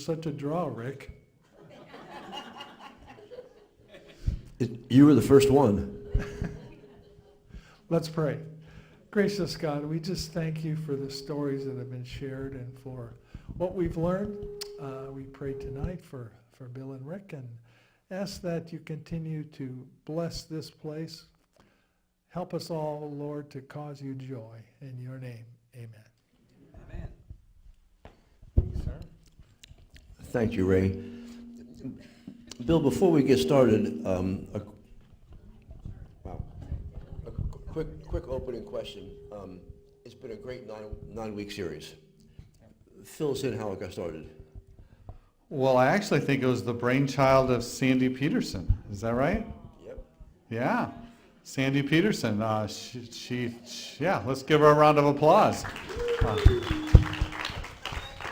Such a draw, Rick. You were the first one. Let's pray. Gracious God, we just thank you for the stories that have been shared and for what we've learned. We pray tonight for Bill and Rick and ask that you continue to bless this place. Help us all, Lord, to cause you joy. In your name, amen. Amen. Sir? Thank you, Ray. Bill, before we get started, a quick opening question. It's been a great nine-week series. Fill us in how it got started. Well, I actually think it was the brainchild of Sandy Peterson. Is that right? Yep. Yeah. Sandy Peterson. Yeah, let's give her a round of applause.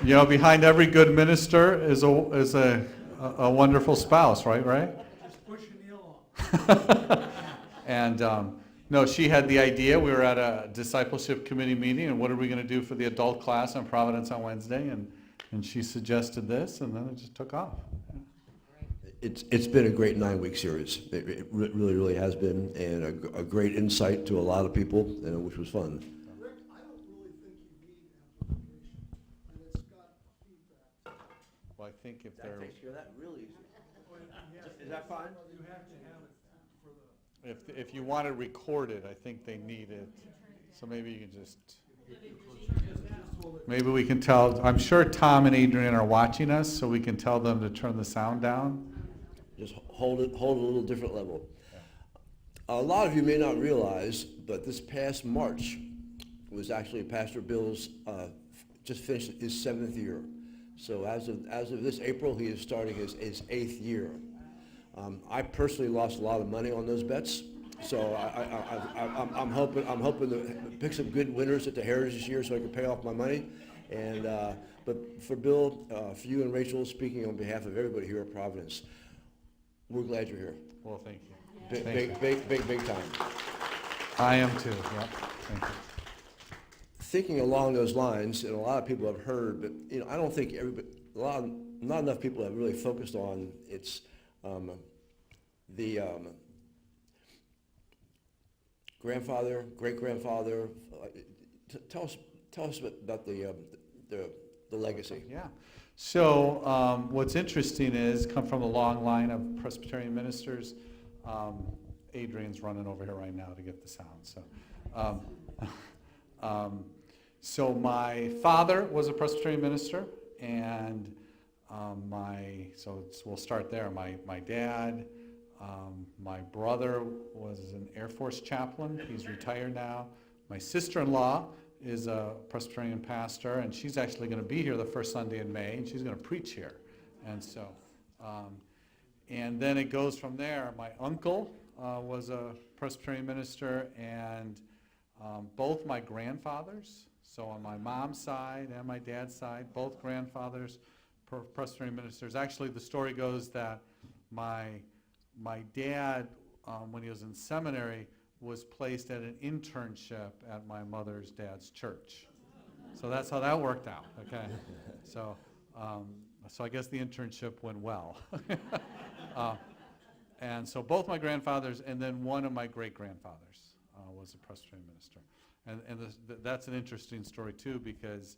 Behind every good minister is a wonderful spouse, right? Just pushing you along. And no, she had the idea. We were at a discipleship committee meeting, and what are we going to do for the adult class on Providence on Wednesday? And she suggested this, and then it just took off. It's been a great 9-week series. It really, really has been, and a great insight to a lot of people, which was fun. Rick, I don't really think you need amplification, and it's got feedback. Well, I think if they're care of that really easy. Is that fine? You have to have it for the... if you want to record it, I think they need it. So maybe you can just. Maybe we can tell. I'm sure Tom and Adrian are watching us, so we can tell them to turn the sound down. Just hold it a little different level. A lot of you may not realize, but this past March was actually Pastor Bill's just finished his 7th year. So as of this April, he is starting his 8th year. I personally lost a lot of money on those bets, so I'm hoping to pick some good winners at the Heritage this year so I can pay off my money. And but for Bill, for you and Rachel, speaking on behalf of everybody here at Providence, we're glad you're here. Well, thank you. Big time. I am too. Yep. Thank you. Thinking along those lines, and a lot of people have heard, but I don't think not enough people have really focused on its the grandfather, great-grandfather. Tell us about the legacy. Yeah. So what's interesting is, come from a long line of Presbyterian ministers. Adrian's running over here right now to get the sound. So my father was a Presbyterian minister, and we'll start there. My dad, my brother was an Air Force chaplain. He's retired now. My sister-in-law is a Presbyterian pastor, and she's actually going to be here the first Sunday in May, and she's going to preach here. And so, and then it goes from there. My uncle was a Presbyterian minister, and both my grandfathers, so on my mom's side and my dad's side, both grandfathers, Presbyterian ministers. Actually, the story goes that my dad, when he was in seminary, was placed at an internship at my mother's dad's church. So that's how that worked out, okay? So I guess the internship went well. And so both my grandfathers, and then one of my great-grandfathers was a Presbyterian minister. And that's an interesting story, too, because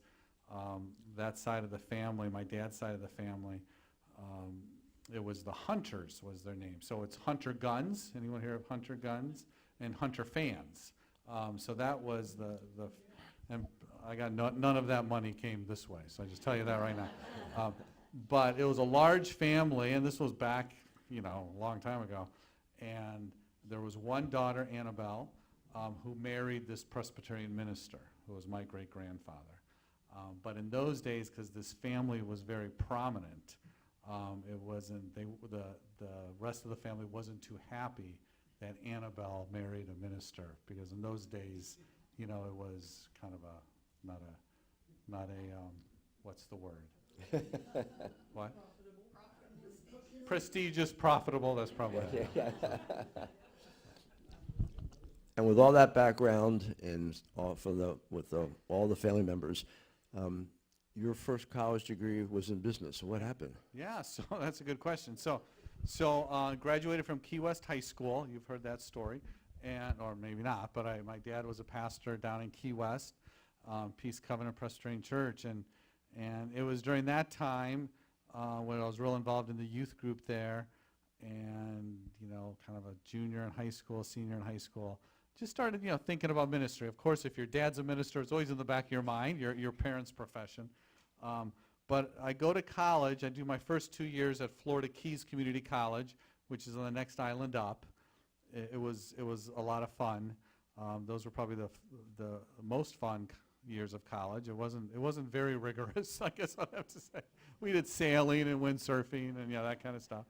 that side of the family, my dad's side of the family, it was the Hunters was their name. So it's Hunter Guns. Anyone hear of Hunter Guns? And Hunter Fans. So that was and I got none of that money came this way. So I just tell you that right now. But it was a large family, and this was back, a long time ago. And there was one daughter, Annabelle, who married this Presbyterian minister, who was my great-grandfather. But in those days, because this family was very prominent, it wasn't. The rest of the family wasn't too happy that Annabelle married a minister, because in those days, it was kind of not a what's the word? What? Prestigious, profitable. That's probably it. And with all that background and all the family members, your first college degree was in business. What happened? Yeah, so that's a good question. So graduated from Key West High School. You've heard that story, or maybe not. But my dad was a pastor down in Key West, Peace Covenant Presbyterian Church, and it was during that time when I was real involved in the youth group there, and kind of a junior in high school, senior in high school. Just started thinking about ministry. Of course, if your dad's a minister, it's always in the back of your mind, your parents' profession. But I go to college. I do my first 2 years at Florida Keys Community College, which is on the next island up. It was a lot of fun. Those were probably the most fun years of college. It wasn't very rigorous, I guess I'd have to say. We did sailing and windsurfing and that kind of stuff.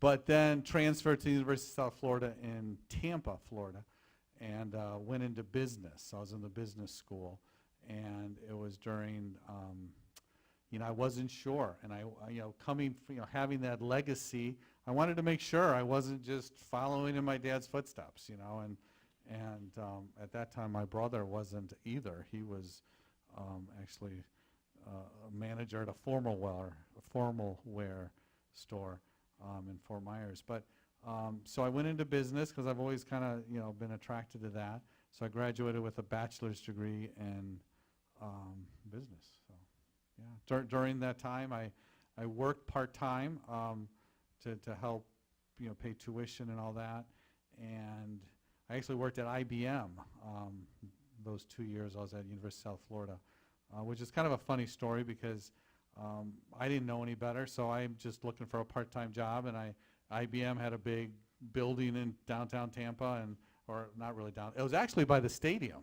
But then transferred to the University of South Florida in Tampa, Florida, and went into business. I was in the business school, and it was during, I wasn't sure, and having that legacy, I wanted to make sure I wasn't just following in my dad's footsteps, and at that time my brother wasn't either. He was actually a manager at a formal wear store in Fort Myers. But so I went into business because I've always kind of been attracted to that. So I graduated with a bachelor's degree in business. So yeah, during that time I worked part-time to help pay tuition and all that, and I actually worked at IBM those 2 years I was at University of South Florida, which is kind of a funny story because I didn't know any better, so I'm just looking for a part-time job, and IBM had a big building in downtown Tampa, or not really down. It was actually by the stadium,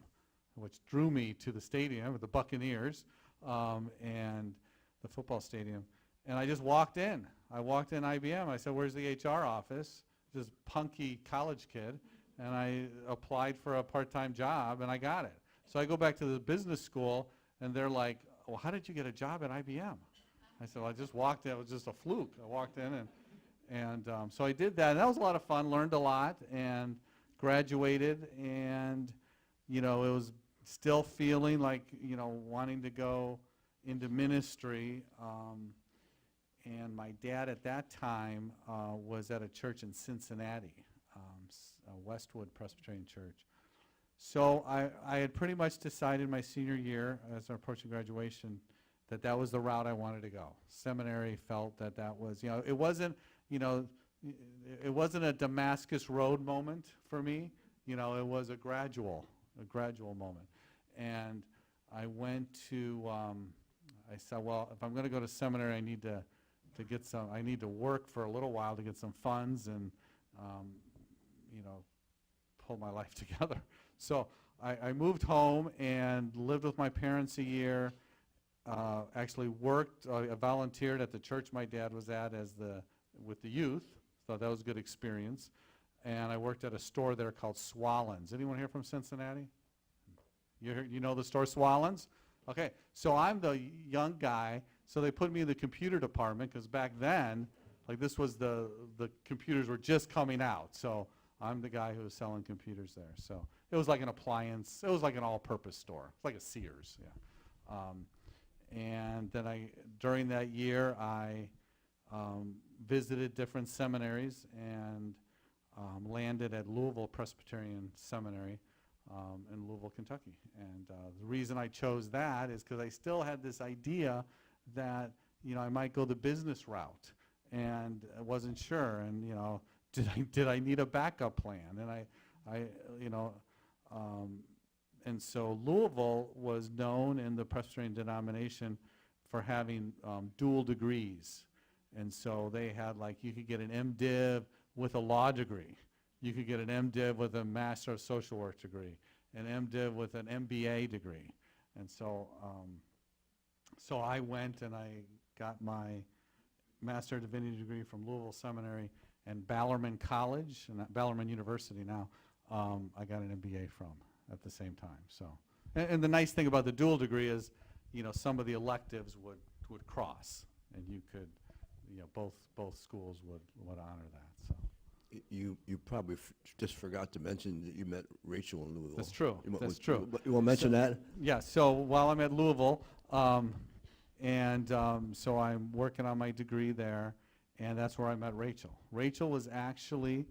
which drew me to the stadium with the Buccaneers and the football stadium. And I just walked in. I walked in IBM. I said, "Where's the HR office?" This punky college kid, and I applied for a part-time job, and I got it. So I go back to the business school, and they're like, "Well, how did you get a job at IBM?" I said, "Well, I just walked in. It was just a fluke. I walked in, and so I did that. And that was a lot of fun. Learned a lot, and graduated. And it was still feeling like wanting to go into ministry. And my dad at that time was at a church in Cincinnati, Westwood Presbyterian Church. So I had pretty much decided my senior year, as I'm approaching graduation, that was the route I wanted to go. Seminary felt that was, it wasn't, it wasn't a Damascus Road moment for me. It was a gradual moment. And I went to, I said, well, if I'm going to go to seminary, I need to get I need to work for a little while to get some funds and, pull my life together. So I moved home and lived with my parents a year, actually worked, I volunteered at the church my dad was at with the youth, so that was a good experience. And I worked at a store there called Swallens. Anyone here from Cincinnati? You know the store Swallens? Okay, so I'm the young guy, so they put me in the computer department because back then, like this was the computers were just coming out. So I'm the guy who was selling computers there. So it was like an appliance, it was like an all-purpose store. It's like a Sears, yeah. And then during that year, I visited different seminaries and landed at Louisville Presbyterian Seminary in Louisville, Kentucky. And the reason I chose that is because I still had this idea that I might go the business route, and I wasn't sure. And did I need a backup plan? And and so Louisville was known in the Presbyterian denomination for having dual degrees. And so they had, you could get an MDiv with a law degree. You could get an MDiv with a Master of Social Work degree, an MDiv with an MBA degree. And so so I went and I got my Master of Divinity degree from Louisville Seminary and Ballerman College, and Ballerman University now, I got an MBA from at the same time. So, and the nice thing about the dual degree is, some of the electives would cross, and you could, both schools would honor that. So, You probably just forgot to mention that you met Rachel in Louisville. That's true. You want- That's true. You want to mention that? Yeah, so while I'm at Louisville, so I'm working on my degree there, and that's where I met Rachel. Rachel was actually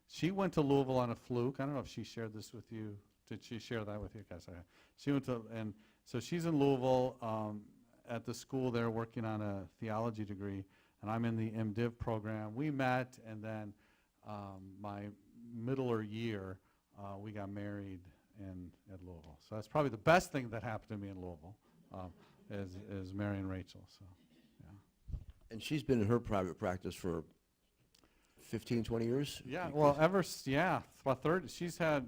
she went to Louisville on a fluke. I don't know if she shared this with you. Did she share that with you? Guys, she went to, and so she's in Louisville at the school there working on a theology degree, and I'm in the MDiv program. We met, and then my middle year, we got married at Louisville. So that's probably the best thing that happened to me in Louisville, is marrying Rachel. So, yeah. And she's been in her private practice for 15, 20 years? Yeah. Well, about 30. She's had,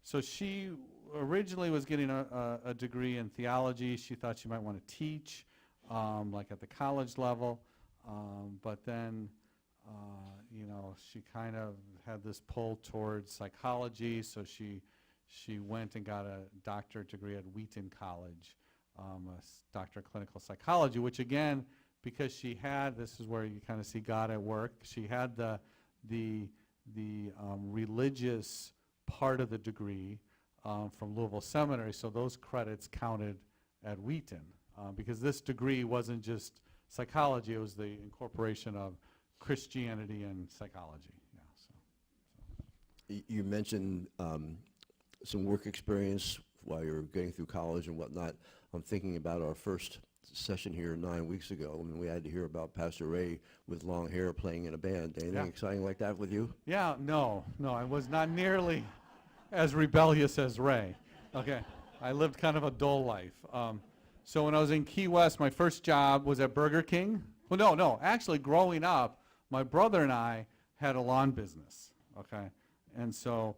so she originally was getting a degree in theology. She thought she might want to teach, like at the college level, but then. She kind of had this pull towards psychology, so she went and got a doctorate degree at Wheaton College, doctor of clinical psychology, which again, because she had, this is where you kind of see God at work, she had the religious part of the degree from Louisville Seminary, so those credits counted at Wheaton, because this degree wasn't just psychology, it was the incorporation of Christianity and psychology. Yeah. You mentioned some work experience while you were getting through college and whatnot. I'm thinking about our first session here 9 weeks ago, and we had to hear about Pastor Ray with long hair playing in a band. Anything exciting like that with you? Yeah. No, I was not nearly as rebellious as Ray. Okay. I lived kind of a dull life. So when I was in Key West, my first job was at Burger King. Well, no. Actually, growing up, my brother and I had a lawn business, okay? And so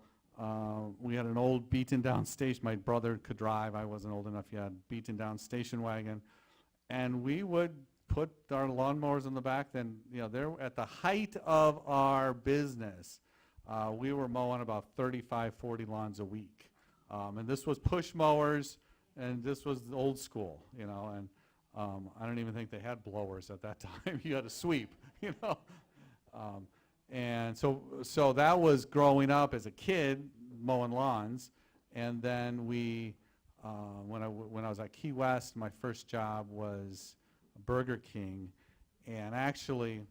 we had an old beaten-down station. My brother could drive. I wasn't old enough yet. Beaten-down station wagon. And we would put our lawnmowers in the back. Then, they're at the height of our business. We were mowing about 35, 40 lawns a week. And this was push mowers, and this was old school, and I don't even think they had blowers at that time. You had to sweep, and so that was growing up as a kid mowing lawns, and then when I was at Key West, my first job was Burger King, and actually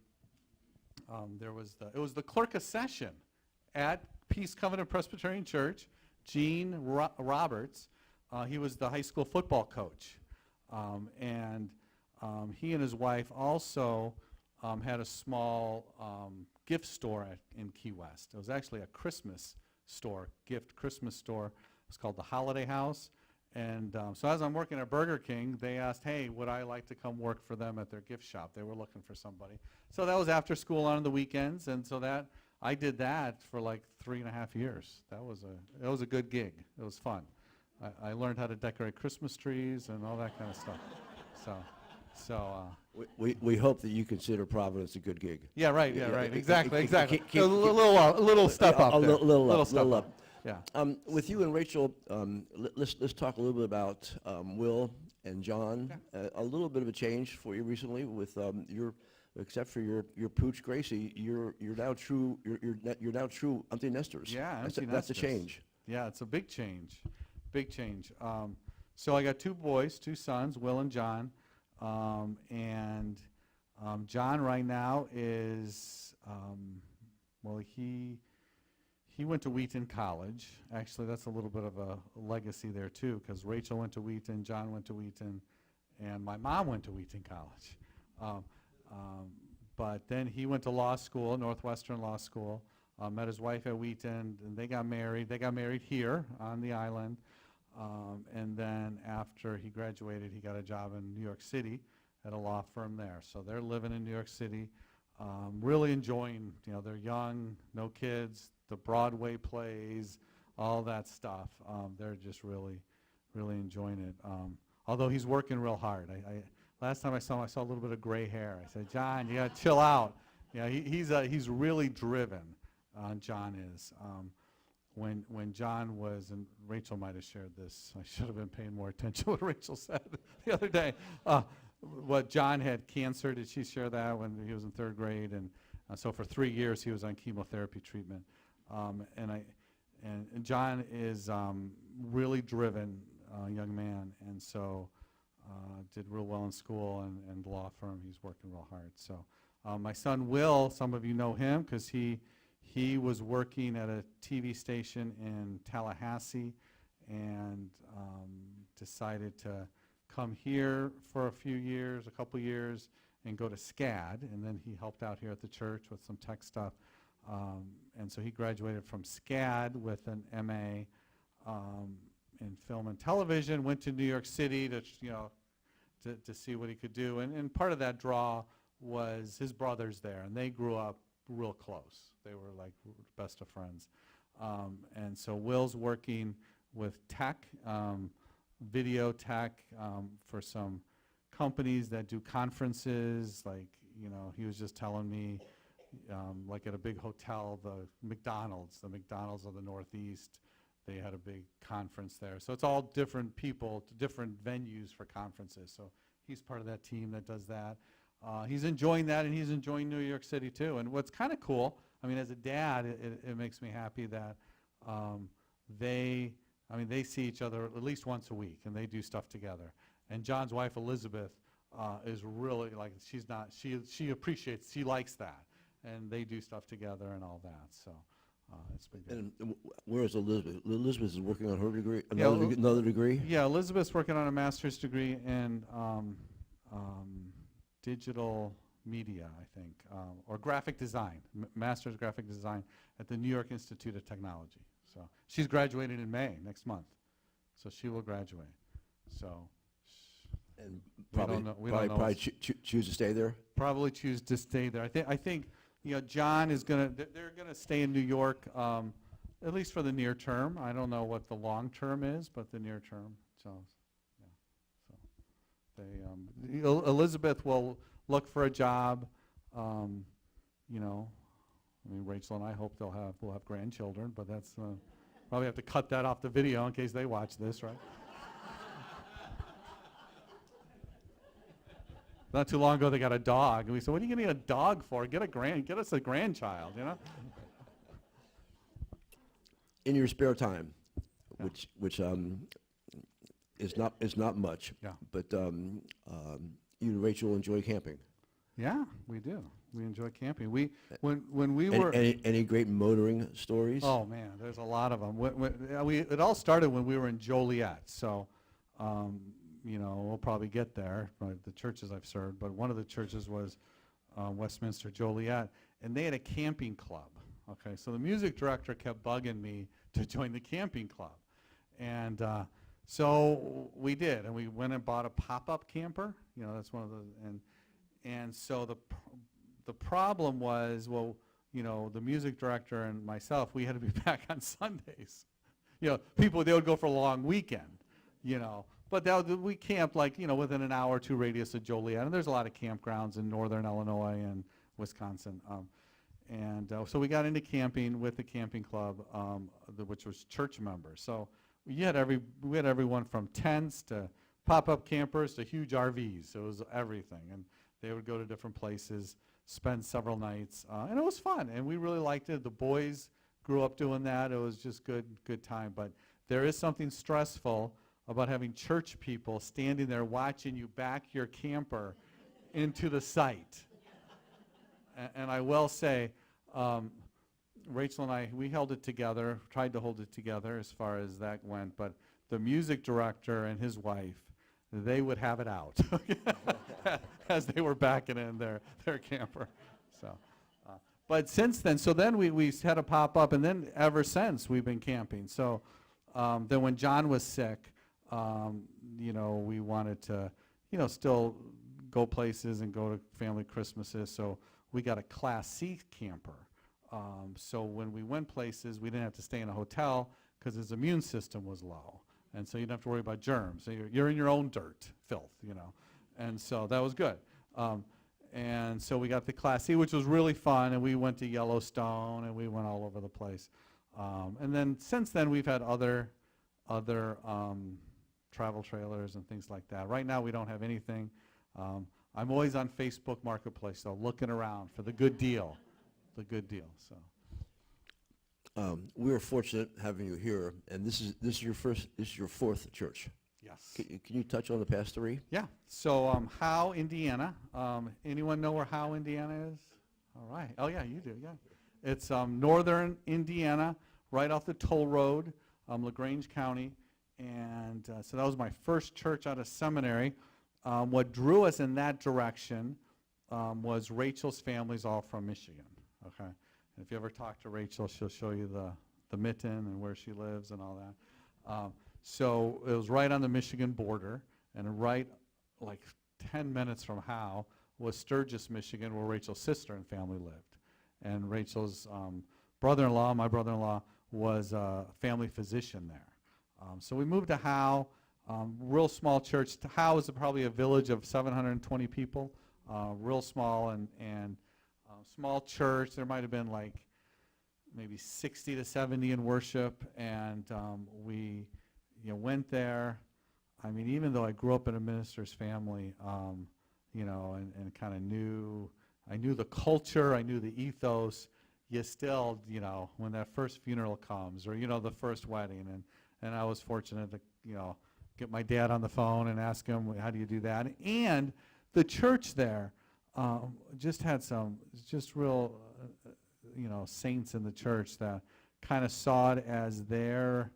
it was the clerk of session at Peace Covenant Presbyterian Church, Gene Roberts. He was the high school football coach, and he and his wife also had a small gift store in Key West. It was actually a Christmas store, Christmas store. It was called the Holiday House. And so as I'm working at Burger King, they asked, hey, would I like to come work for them at their gift shop? They were looking for somebody. So that was after school on the weekends, and so I did that for like 3.5 years. That was a good gig. It was fun. I learned how to decorate Christmas trees and all that kind of stuff. We hope that you consider Providence a good gig. Yeah, right. Exactly. Keep- A little step up A there. little step up. Yeah. With you and Rachel, let's talk a little bit about Will and John. A little bit of a change for you recently with except for your pooch Gracie, you're now true empty nesters. Yeah, that's empty a nesters. change. Yeah, it's a big change. So I got 2 boys, 2 sons, Will and John, and John right now is he went to Wheaton College. Actually, that's a little bit of a legacy there too, because Rachel went to Wheaton, John went to Wheaton, and my mom went to Wheaton College. But then he went to law school, Northwestern Law School, met his wife at Wheaton, and they got married. They got married here on the island. And then after he graduated, he got a job in New York City at a law firm there. So they're living in New York City, really enjoying, they're young, no kids, the Broadway plays, all that stuff. They're just really, really enjoying it. Although he's working real hard. Last time I saw him, I saw a little bit of gray hair. I said, John, you got to chill out. He's really driven. John is. When John was, and Rachel might have shared this, I should have been paying more attention to what Rachel said the other day. what John had cancer. Did she share that when he was in 3rd grade? And so for 3 years he was on chemotherapy treatment. And John is really driven young man, and so did real well in school and law firm. He's working real hard. So my son Will, some of you know him because he was working at a TV station in Tallahassee and decided to come here for a couple years, and go to SCAD, and then he helped out here at the church with some tech stuff. And so he graduated from SCAD with an MA in film and television, went to New York City to see what he could do. And part of that draw was his brother's there, and they grew up real close. They were like best of friends. And so Will's working with tech, video tech, for some companies that do conferences. Like, he was just telling me, like at a big hotel, the McDonald's of the Northeast, they had a big conference there. So it's all different people, different venues for conferences. So he's part of that team that does that. He's enjoying that, and he's enjoying New York City too. And what's kind of cool, as a dad, it makes me happy that they see each other at least once a week, and they do stuff together. And John's wife, Elizabeth, is really like, she appreciates, she likes that. And they do stuff together and all that, so it's been good. And where is Elizabeth? Elizabeth is working on her degree, Yeah, another degree? Yeah, Elizabeth's working on a master's degree in digital media, I think, or graphic design, master's graphic design at the New York Institute of Technology. So she's graduating in May, next month. So she will graduate. So And we don't know probably choose to stay there? probably choose to stay there. I think John is they're gonna stay in New York, at least for the near term. I don't know what the long term is, but the near term. So, yeah. So they Elizabeth will look for a job. Rachel and I hope we'll have grandchildren, but that's probably have to cut that off the video in case they watch this, right? Not too long ago, they got a dog, and we said, "What are you getting a dog for? Get us a grandchild, In your spare time, Yeah. which is not much. Yeah. But you and Rachel enjoy camping. Yeah, we do. We enjoy camping. When we were Any great motoring stories? oh man, there's a lot of them. It all started when we were in Joliet. So, we'll probably get there. Right, the churches I've served, but one of the churches was Westminster Joliet, and they had a camping club. Okay, so the music director kept bugging me to join the camping club, and so we did, and we went and bought a pop-up camper. That's one of the and so the problem was, the music director and myself, we had to be back on Sundays. People, they would go for a long weekend, but we camped within an hour or two radius of Joliet, and there's a lot of campgrounds in northern Illinois and Wisconsin. So we got into camping with the camping club, which was church members. So we had everyone from tents to pop-up campers to huge RVs. It was everything, and they would go to different places, spend several nights, and it was fun, and we really liked it. The boys grew up doing that. It was just good time. But there is something stressful about having church people standing there watching you back your camper into the site. And I will say, Rachel and I, we held it together, tried to hold it together as far as that went, but the music director and his wife, they would have it out as they were backing in their camper. So, but since then, we had a pop up, and then ever since we've been camping. So then when John was sick, we wanted to, still go places and go to family Christmases. So we got a Class C camper. So when we went places, we didn't have to stay in a hotel because his immune system was low. And so you don't have to worry about germs. So you're in your own dirt, filth, And so that was good. And so we got the Class C, which was really fun, and we went to Yellowstone, and we went all over the place. And then since then, we've had other travel trailers and things like that. Right now, we don't have anything. I'm always on Facebook Marketplace, though, looking around for the good deal, so. We are fortunate having you here, and this is your fourth church. Yes. Can you touch on the past three? Yeah, so Howe, Indiana. Anyone know where Howe, Indiana is? All right. Oh, yeah, you do, yeah. It's northern Indiana, right off the toll road, LaGrange County. And so that was my first church out of seminary. What drew us in that direction was Rachel's family's all from Michigan, okay? And if you ever talk to Rachel, she'll show you the mitten and where she lives and all that. So it was right on the Michigan border, and right like 10 minutes from Howe was Sturgis, Michigan, where Rachel's sister and family lived. And Rachel's brother-in-law, my brother-in-law, was a family physician there. So we moved to Howe, real small church. Howe is probably a village of 720 people, real small and small church. There might have been like maybe 60 to 70 in worship, and we went there. I mean, even though I grew up in a minister's family, and kind of I knew the culture, I knew the ethos, you still, when that first funeral comes, or, the first wedding, and I was fortunate to, get my dad on the phone and ask him, how do you do that? And the church there just had some just real, saints in the church that kind of saw it as their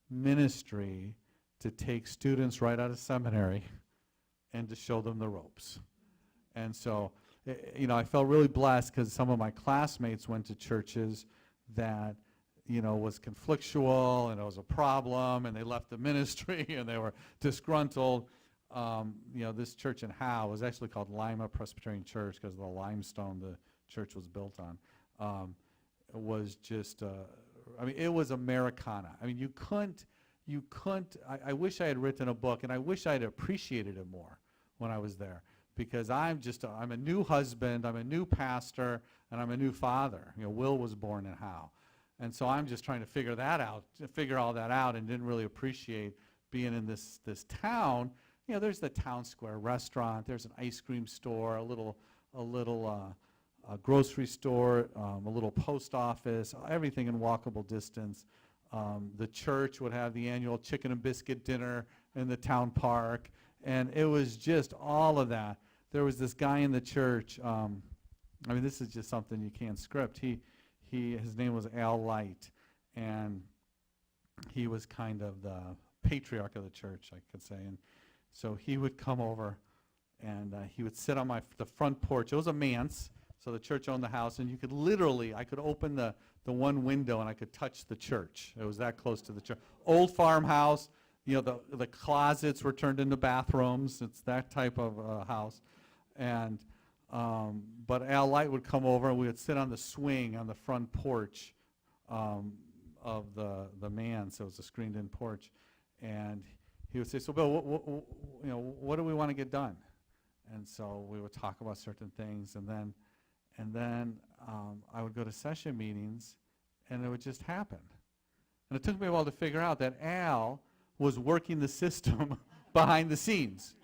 ministry to take students right out of seminary and to show them the ropes. And so, I felt really blessed because some of my classmates went to churches that, was conflictual and it was a problem, and they left the ministry and they were disgruntled. This church in Howe was actually called Lima Presbyterian Church because of the limestone the church was built on. It was just, it was Americana. I mean, you couldn't, I wish I had written a book, and I wish I had appreciated it more when I was there, because I'm a new husband, I'm a new pastor, and I'm a new father. Will was born in Howe. And so I'm just trying to figure all that out, and didn't really appreciate being in this town. There's the town square restaurant, there's an ice cream store, a little grocery store, a little post office, everything in walkable distance. The church would have the annual chicken and biscuit dinner in the town park, and it was just all of that. There was this guy in the church, this is just something you can't script. His name was Al Light, and he was kind of the patriarch of the church, I could say. And so he would come over, and he would sit on the front porch. It was a manse, so the church owned the house, and I could open the one window and I could touch the church. It was that close to the church. Old farmhouse, the closets were turned into bathrooms. It's that type of house. And but Al Light would come over, and we would sit on the swing on the front porch of the manse. So it was a screened-in porch, and he would say, "So Bill, what do we want to get done?" And so we would talk about certain things, and then I would go to session meetings, and it would just happen. And it took me a while to figure out that Al was working the system behind the scenes.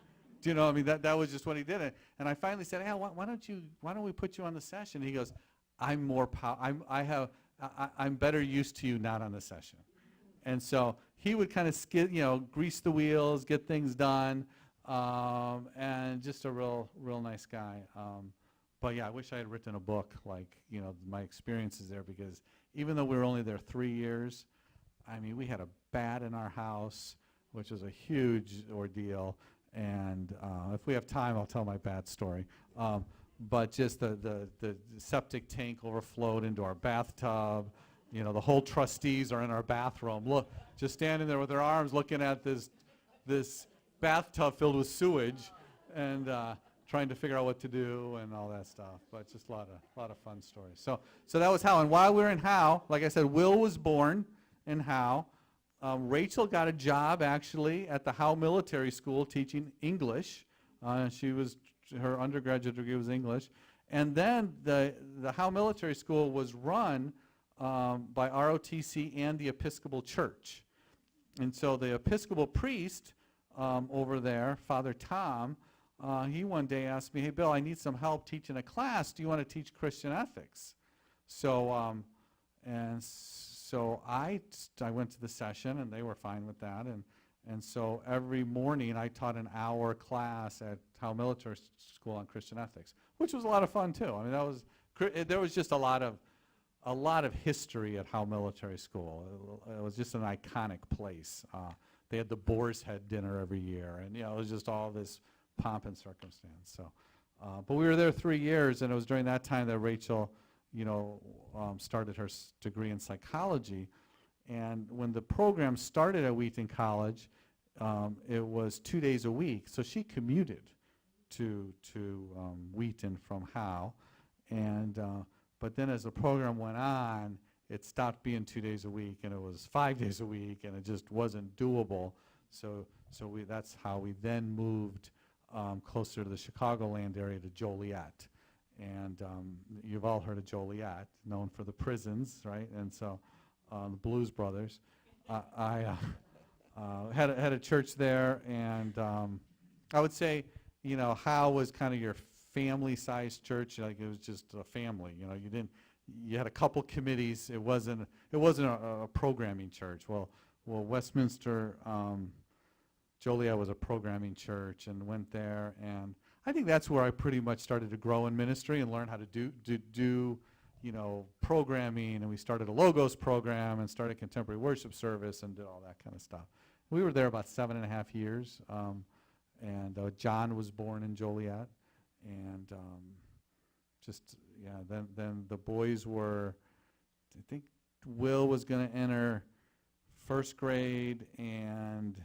Do you know? That was just what he did. And I finally said, Al, why don't we put you on the session? He goes, I'm better used to you not on the session. And so he would kind of grease the wheels, get things done, and just a real nice guy. But yeah, I wish I had written a book, my experiences there, because even though we were only there 3 years, we had a bat in our house, which was a huge ordeal. And if we have time, I'll tell my bat story. But just the septic tank overflowed into our bathtub. The whole trustees are in our bathroom, just standing there with their arms looking at this bathtub filled with sewage, and trying to figure out what to do and all that stuff. But just a lot of fun stories. So that was Howe. And while we were in Howe, like I said, Will was born in Howe. Rachel got a job actually at the Howe Military School teaching English. Her undergraduate degree was English. And then the Howe Military School was run by ROTC and the Episcopal Church. And so the Episcopal priest over there, Father Tom, he one day asked me, "Hey, Bill, I need some help teaching a class. Do you want to teach Christian ethics?" So, so I went to the session, and they were fine with that. And so every morning I taught an hour class at Howe Military School on Christian ethics, which was a lot of fun too. I mean, there was just a lot of history at Howe Military School. It was just an iconic place. They had the Boar's Head dinner every year, and it was just all this pomp and circumstance. So, but we were there 3 years, and it was during that time that Rachel, started her degree in psychology. And when the program started at Wheaton College, it was 2 days a week. So she commuted to Wheaton from Howe, and but then as the program went on, it stopped being 2 days a week, and it was 5 days a week, and it just wasn't doable. So that's how we then moved closer to the Chicagoland area to Joliet. And you've all heard of Joliet, known for the prisons, right? And so the Blues Brothers. I had a church there, and I would say, Howe was kind of your family-sized church. Like, it was just a family. You had a couple committees. It wasn't a programming church. Well, Westminster Joliet was a programming church, and went there, and I think that's where I pretty much started to grow in ministry and learn how to do programming, and we started a Logos program and started contemporary worship service and did all that kind of stuff. We were there about 7.5 years, and John was born in Joliet, and then the boys were, I think Will was going to enter first grade, and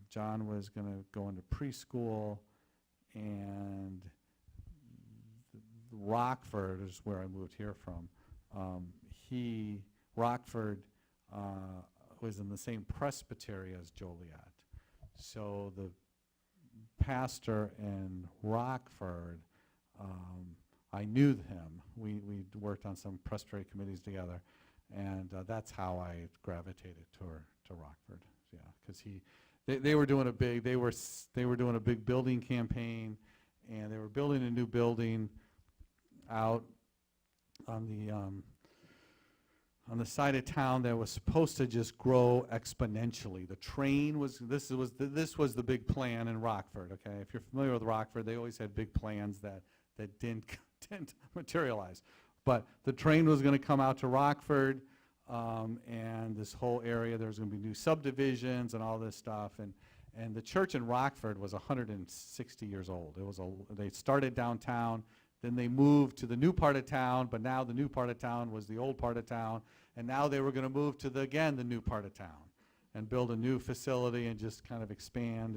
John was going to go into preschool, and Rockford is where I moved here from. Rockford was in the same presbytery as Joliet. So the pastor in Rockford, I knew him. We worked on some presbytery committees together, and that's how I gravitated to Rockford. Yeah, because they were doing a big building campaign, and they were building a new building out on the side of town that was supposed to just grow exponentially. The train this was the big plan in Rockford. Okay, if you're familiar with Rockford, they always had big plans that didn't materialize. But the train was going to come out to Rockford, and this whole area, there was going to be new subdivisions and all this stuff. And the church in Rockford was 160 years old. They started downtown, then they moved to the new part of town, but now the new part of town was the old part of town, and now they were going to move to the new part of town and build a new facility and just kind of expand.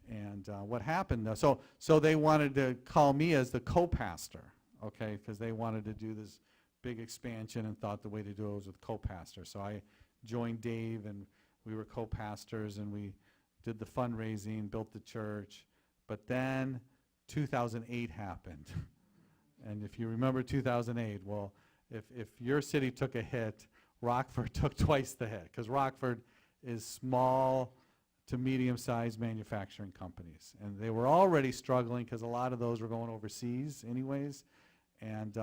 And what happened, so they wanted to call me as the co-pastor, okay, because they wanted to do this big expansion and thought the way to do it was with co-pastor. So I joined Dave, and we were co-pastors, and we did the fundraising, built the church. But then 2008 happened. And if you remember 2008, well, if your city took a hit, Rockford took twice the hit, because Rockford is small to medium-sized manufacturing companies. And they were already struggling because a lot of those were going overseas anyways. And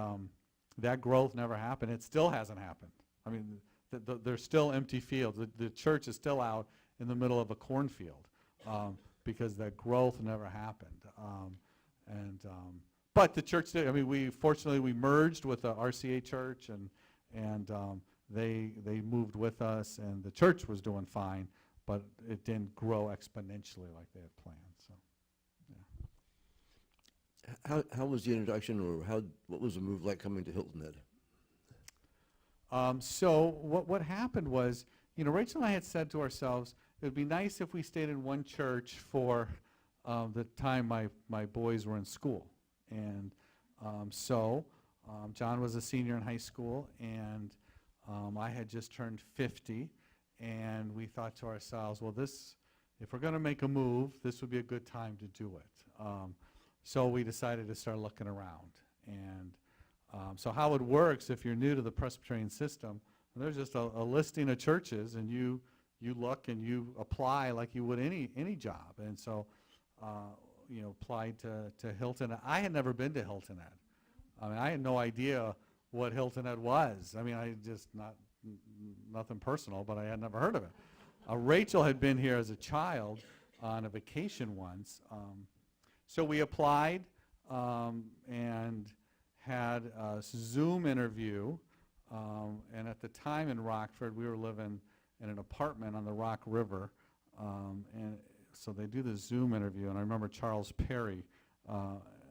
that growth never happened. It still hasn't happened. I mean, there's still empty fields. The church is still out in the middle of a cornfield because that growth never happened. But the church did. I mean, we merged with the RCA church, and they moved with us, and the church was doing fine, but it didn't grow exponentially like they had planned. So, yeah. How was the introduction, or what was the move like coming to Hilton Head? So what happened was, Rachel and I had said to ourselves, it would be nice if we stayed in one church for the time my boys were in school. And so John was a senior in high school, and I had just turned 50, and we thought to ourselves, well, if we're going to make a move, this would be a good time to do it. So we decided to start looking around. And so how it works, if you're new to the Presbyterian system, there's just a listing of churches, and you look and you apply like you would any job. And so applied to Hilton. I had never been to Hilton Head. I mean, I had no idea what Hilton Head was. I mean, I just nothing personal, but I had never heard of it. Rachel had been here as a child on a vacation once. So we applied and had a Zoom interview. And at the time in Rockford, we were living in an apartment on the Rock River. And so they do the Zoom interview. And I remember Charles Perry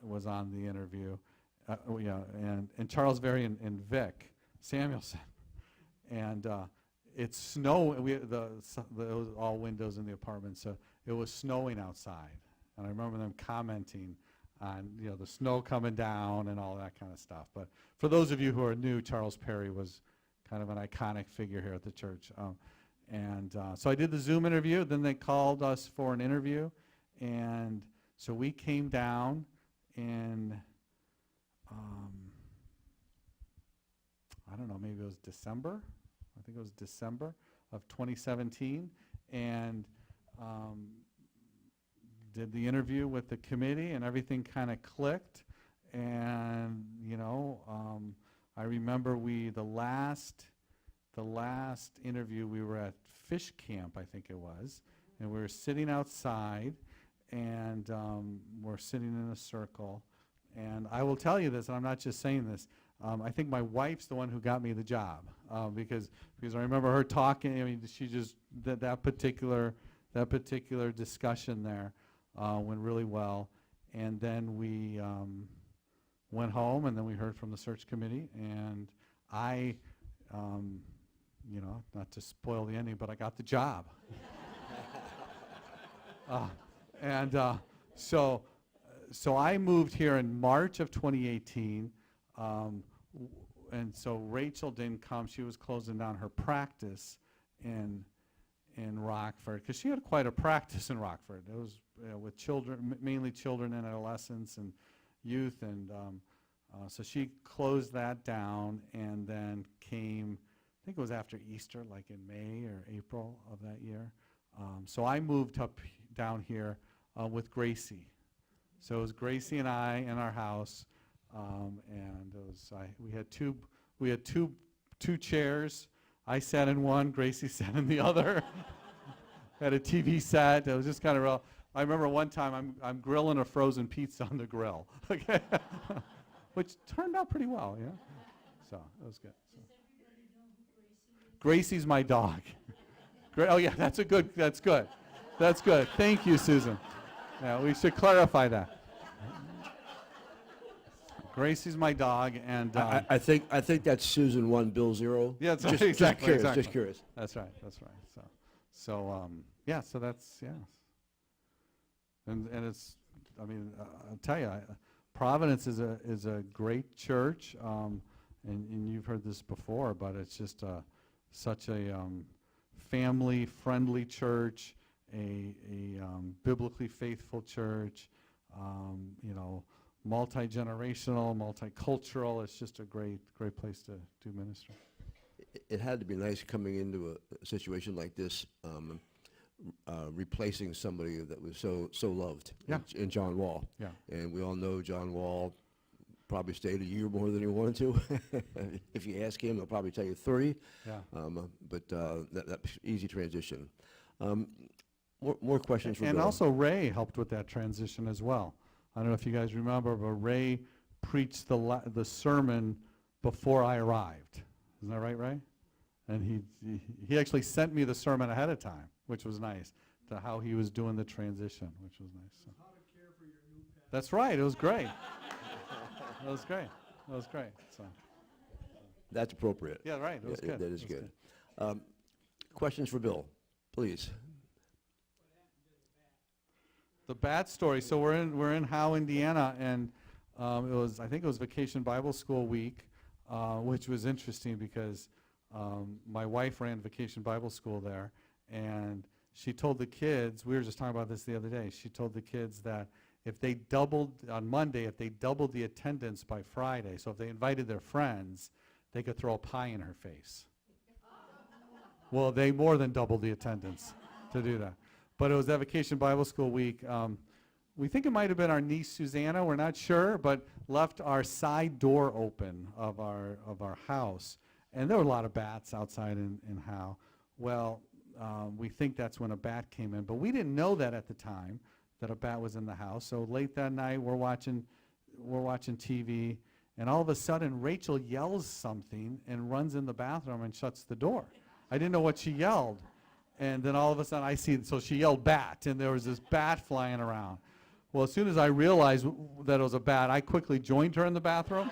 was on the interview. And Charles Perry and Vic Samuelson. And it snowed. There was all windows in the apartment, so it was snowing outside. And I remember them commenting on the snow coming down and all that kind of stuff. But for those of you who are new, Charles Perry was kind of an iconic figure here at the church. So I did the Zoom interview. Then they called us for an interview, and so we came down in I don't know, maybe it was December. I think it was December of 2017, and did the interview with the committee, and everything kind of clicked. And I remember the last interview, we were at fish camp, I think it was, and we were sitting outside, and we're sitting in a circle. And I will tell you this, and I'm not just saying this. I think my wife's the one who got me the job because I remember her talking. I mean, she just that particular discussion there went really well. And then we went home, and then we heard from the search committee. And I, not to spoil the ending, but I got the job. So I moved here in March of 2018. And so Rachel didn't come. She was closing down her practice in Rockford, because she had quite a practice in Rockford. It was with children, mainly children and adolescents and youth, and so she closed that down, and then came, I think it was after Easter, like in May or April of that year. So I moved down here with Gracie. So it was Gracie and I in our house. And it was we had two chairs. I sat in one, Gracie sat in the other. Had a TV set. It was just kind of real. I remember one time I'm grilling a frozen pizza on the grill, okay, which turned out pretty well, yeah. So it was good. So. Gracie's my dog. Oh yeah, that's good. That's good. Thank you, Susan. Yeah, we should clarify that. Gracie's my dog, and I think that's Susan 1, Bill 0. Yeah, that's just, right, exactly. Just curious. That's right. So that's yeah. And it's, I mean, I'll tell you, Providence is a great church, and you've heard this before, but it's just such a family-friendly church, a biblically faithful church, multi-generational, multicultural. It's just a great place to do ministry. It had to be nice coming into a situation like this, replacing somebody that was so loved in John Wall. Yeah. And we all know John Wall probably stayed a year more than he wanted to. If you ask him, he'll probably tell you 3. Yeah. But that easy transition. More questions for And Bill. also Ray helped with that transition as well. I don't know if you guys remember, but Ray preached the sermon before I arrived. Isn't that right, Ray? And he actually sent me the sermon ahead of time, which was nice, to how he was doing the transition, which was nice. So. How to care for your new pet. That's right. It was great. That was great. So. That's appropriate. Yeah, right. It was good. That is It was good. Questions for Bill, please. The bat story. So we're in Howe, Indiana, and I think it was Vacation Bible School week, which was interesting because my wife ran Vacation Bible School there, and she told the kids, we were just talking about this the other day, she told the kids that if they doubled the attendance by Friday, so if they invited their friends, they could throw a pie in her face. Well, they more than doubled the attendance to do that. But it was that Vacation Bible School week. we think it might have been our niece Susanna, we're not sure, but left our side door open of our house. And there were a lot of bats outside in Howe. Well, we think that's when a bat came in, but we didn't know that at the time, that a bat was in the house. So late that night, we're watching TV, and all of a sudden, Rachel yells something and runs in the bathroom and shuts the door. I didn't know what she yelled. And then all of a sudden, I see, so she yelled bat, and there was this bat flying around. Well, as soon as I realized that it was a bat, I quickly joined her in the bathroom.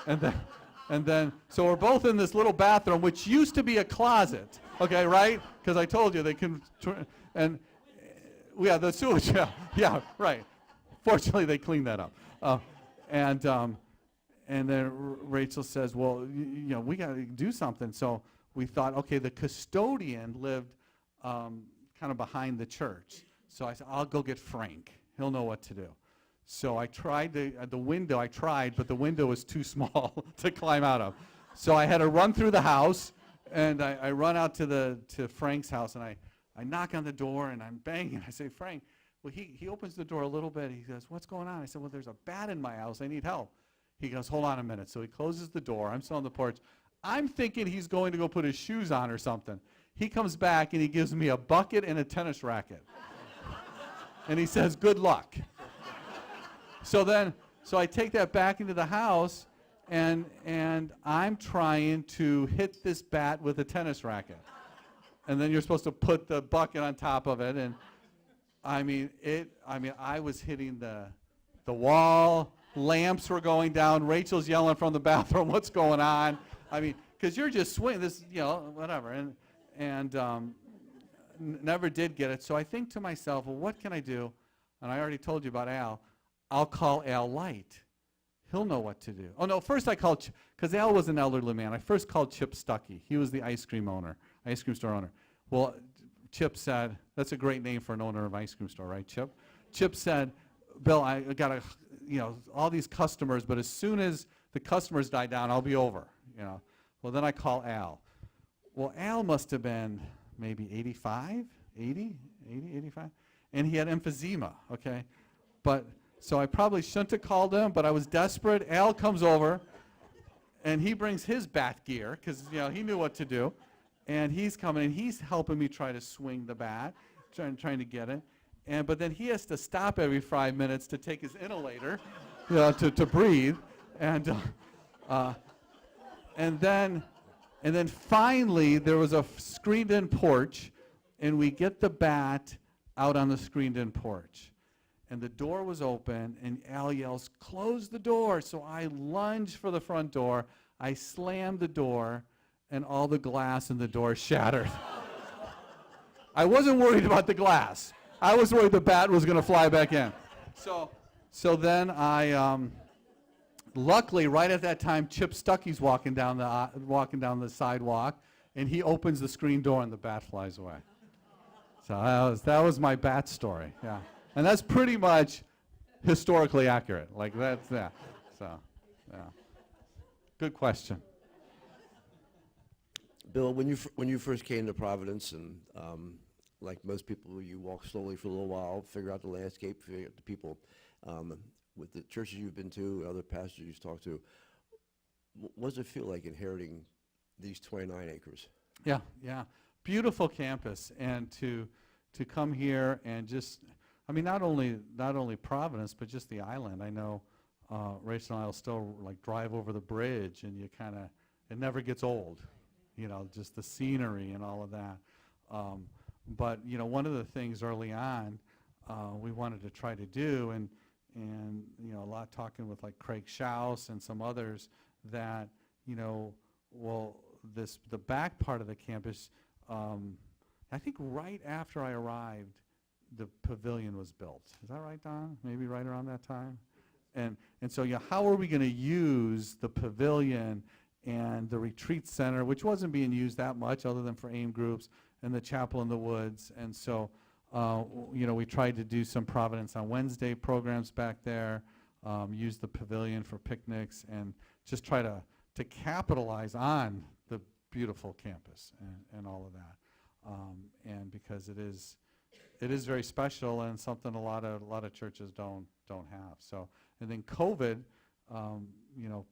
And then, so we're both in this little bathroom, which used to be a closet, okay, right? Because I told you they can, yeah, the sewage, yeah, right. Fortunately, they cleaned that up. And then Rachel says, well, you know, we got to do something. So we thought, okay, the custodian lived kind of behind the church. So I said, I'll go get Frank. He'll know what to do. So I tried the window, but the window was too small to climb out of. So I had to run through the house, and I run out to Frank's house, and I knock on the door, and I'm banging. I say, Frank, well, he opens the door a little bit. He goes, what's going on? I said, well, there's a bat in my house. I need help. He goes, hold on a minute. So he closes the door. I'm still on the porch. I'm thinking he's going to go put his shoes on or something. He comes back, and he gives me a bucket and a tennis racket. And he says, good luck. So I take that back into the house, and I'm trying to hit this bat with a tennis racket. And then you're supposed to put the bucket on top of it, and I was hitting the wall, lamps were going down, Rachel's yelling from the bathroom, what's going on? I mean, because you're just swinging this, you know, whatever, and never did get it. So I think to myself, well, what can I do? And I already told you about Al. I'll call Al Light. He'll know what to do. Oh, no, first I called, because Al was an elderly man, I first called Chip Stuckey. He was the ice cream store owner. Well, Chip said, that's a great name for an owner of an ice cream store, right, Chip? Chip said, Bill, I got all these customers, but as soon as the customers die down, I'll be over, you know. Well, then I call Al. Well, Al must have been maybe 85, 80, 85, and he had emphysema, okay? So I probably shouldn't have called him, but I was desperate. Al comes over, and he brings his bat gear, because, you know, he knew what to do. And he's coming, and he's helping me try to swing the bat, trying to get it. But then he has to stop every 5 minutes to take his inhalator, you know, to breathe. And then finally, there was a screened-in porch, and we get the bat out on the screened-in porch. And the door was open, and Al yells, close the door. So I lunge for the front door. I slam the door, and all the glass in the door shattered. I wasn't worried about the glass. I was worried the bat was going to fly back in. So then I, luckily, right at that time, Chip Stuckey's walking down the sidewalk, and he opens the screen door, and the bat flies away. So that was my bat story. Yeah. And that's pretty much historically accurate. Like that's, yeah. So, yeah. Good question. Bill, when you first came to Providence, and like most people, you walk slowly for a little while, figure out the landscape, figure out the people. With the churches you've been to, other pastors you've talked to, what does it feel like inheriting these 29 acres? Yeah. Beautiful campus, and to come here and just, I mean, not only Providence, but just the island. I know Rachel and I will still like drive over the bridge, and you kind of, it never gets old, you know, just the scenery and all of that. But you know, one of the things early on we wanted to try to do, and you know, a lot talking with like Craig Schaus and some others, that you know, well, the back part of the campus, I think right after I arrived, the pavilion was built. Is that right, Don? Maybe right around that time? And so, yeah, how are we going to use the pavilion and the retreat center, which wasn't being used that much other than for AIM groups, and the chapel in the woods? And so, you know, we tried to do some Providence on Wednesday programs back there, use the pavilion for picnics, and just try to capitalize on the beautiful campus and all of that. And because it is, it is very special and something a lot of churches don't have. So, and then COVID,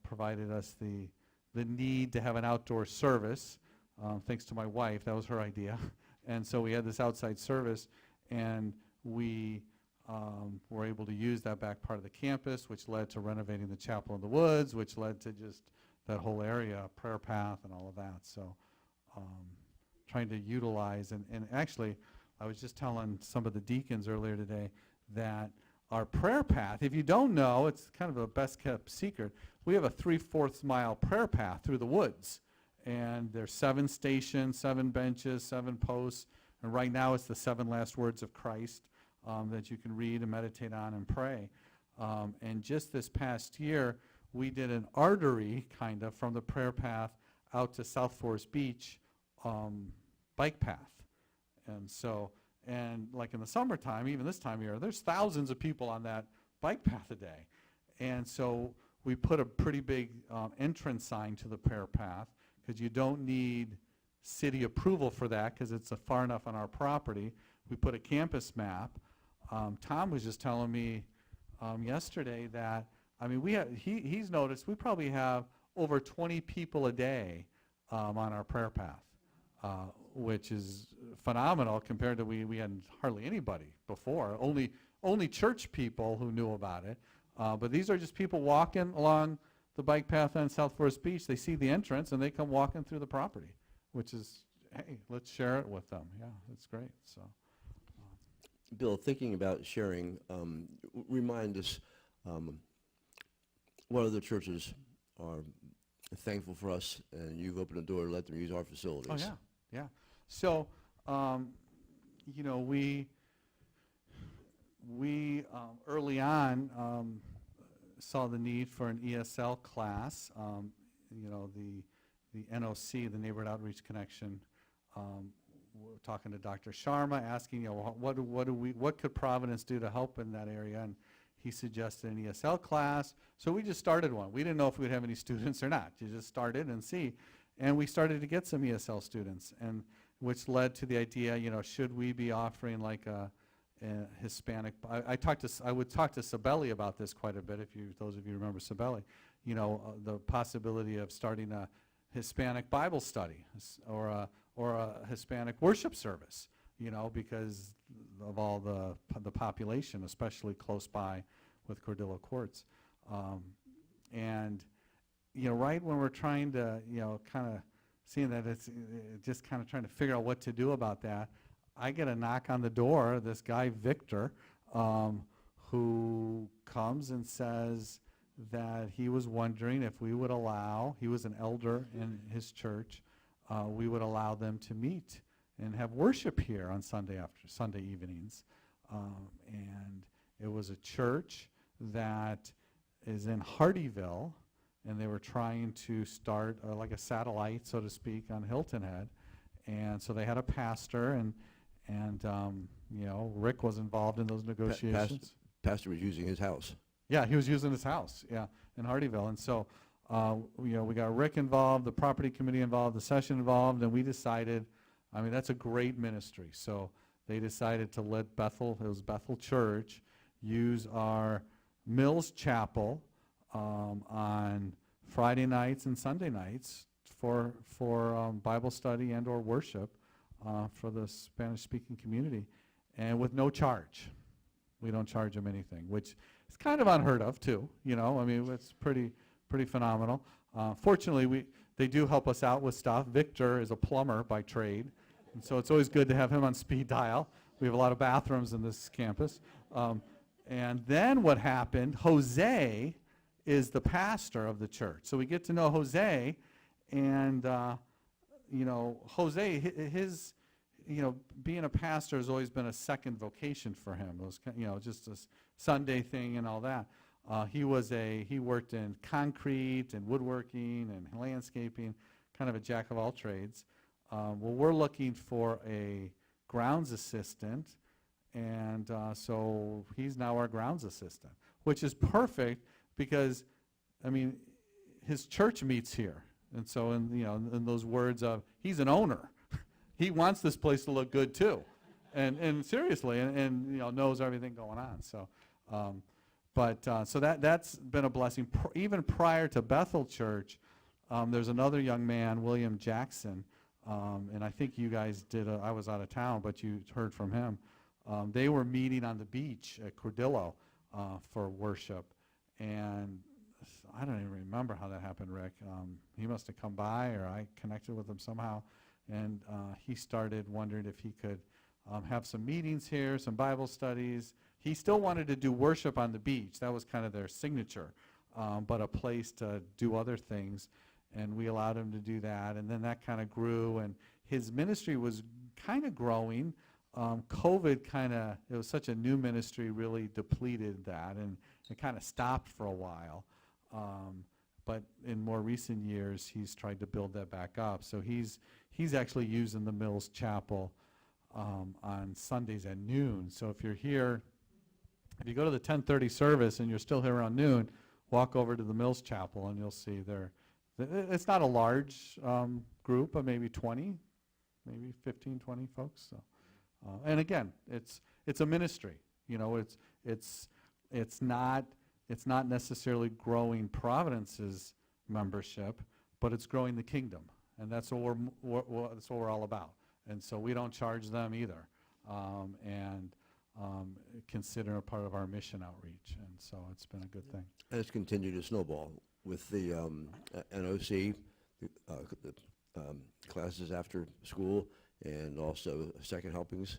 provided us the need to have an outdoor service. Thanks to my wife, that was her idea, and so we had this outside service, and we were able to use that back part of the campus, which led to renovating the chapel in the woods, which led to just that whole area, prayer path, and all of that. So, trying to utilize and actually. I was just telling some of the deacons earlier today that our prayer path, if you don't know, it's kind of a best kept secret. We have a 3/4 mile prayer path through the woods. And there's 7 stations, 7 benches, 7 posts. And right now it's the 7 last words of Christ that you can read and meditate on and pray. And just this past year, we did an artery kind of from the prayer path out to South Forest Beach bike path. And so, and like in the summertime, even this time of year, there's thousands of people on that bike path a day. And so we put a pretty big entrance sign to the prayer path, because you don't need city approval for that because it's far enough on our property. We put a campus map. Tom was just telling me yesterday that, I mean, he's noticed we probably have over 20 people a day on our prayer path. Which is phenomenal compared to we had hardly anybody before, only church people who knew about it. But these are just people walking along the bike path on South Forest Beach. They see the entrance and they come walking through the property, which is, hey, let's share it with them. Yeah, it's great. So, Bill, thinking about sharing, remind us what other churches are thankful for us, and you've opened the door to let them use our facilities. oh yeah. Yeah. So, we early on saw the need for an ESL class. The NOC, the Neighborhood Outreach Connection, we're talking to Dr. Sharma, asking, what could Providence do to help in that area? And he suggested an ESL class. So we just started one. We didn't know if we'd have any students or not. You just started and see. And we started to get some ESL students, and which led to the idea, should we be offering like a Hispanic? I would talk to Sabelli about this quite a bit. Those of you remember Sabelli, the possibility of starting a Hispanic Bible study or a Hispanic worship service, because of all the population, especially close by with Cordillo Courts, and. Right when we're trying to, kind of seeing that it's just kind of trying to figure out what to do about that, I get a knock on the door, this guy, Victor, who comes and says that he was wondering if we would allow, he was an elder in his church, we would allow them to meet and have worship here on Sunday evenings. And it was a church that is in Hardyville, and they were trying to start like a satellite, so to speak, on Hilton Head. And so they had a pastor, and Rick was involved in those negotiations. Pastor was using his house. Yeah, he was using his house, in Hardyville. And so, we got Rick involved, the property committee involved, the session involved, and we decided, that's a great ministry. So they decided to let Bethel Church, use our Mills Chapel on Friday nights and Sunday nights for Bible study and or worship for the Spanish-speaking community, and with no charge. We don't charge them anything, which is kind of unheard of too. It's pretty phenomenal. Fortunately, they do help us out with stuff. Victor is a plumber by trade, and so it's always good to have him on speed dial. We have a lot of bathrooms in this campus. And then what happened, Jose is the pastor of the church. So we get to know Jose, and Jose, his being a pastor has always been a second vocation for him. It was just a Sunday thing and all that. He worked in concrete and woodworking and landscaping, kind of a jack of all trades. Well, we're looking for a grounds assistant, and so he's now our grounds assistant, which is perfect because, his church meets here. And so in those words of, he's an owner. He wants this place to look good too. and seriously, and you know, knows everything going on. So, so that's been a blessing. Even prior to Bethel Church, there's another young man, William Jackson, and I think you guys did. I was out of town, but you heard from him. They were meeting on the beach at Cordillo for worship, and I don't even remember how that happened, Rick. He must have come by, or I connected with him somehow, and he started wondering if he could have some meetings here, some Bible studies. He still wanted to do worship on the beach. That was kind of their signature, but a place to do other things, and we allowed him to do that, and then that kind of grew, and his ministry was kind of growing. COVID it was such a new ministry, really depleted that, and it kind of stopped for a while. But in more recent years, he's tried to build that back up. So he's actually using the Mills Chapel on Sundays at noon. So if you're here, if you go to the 10:30 service and you're still here around noon, walk over to the Mills Chapel and you'll see there. It's not a large group, but maybe 20, maybe 15, 20 folks. So, and again, it's a ministry. You know, it's not necessarily growing Providence's membership, but it's growing the kingdom, and that's what we're all about. And so we don't charge them either, and consider a part of our mission outreach. And so it's been a good thing. And it's continued to snowball with the NOC, the classes after school, and also second helpings.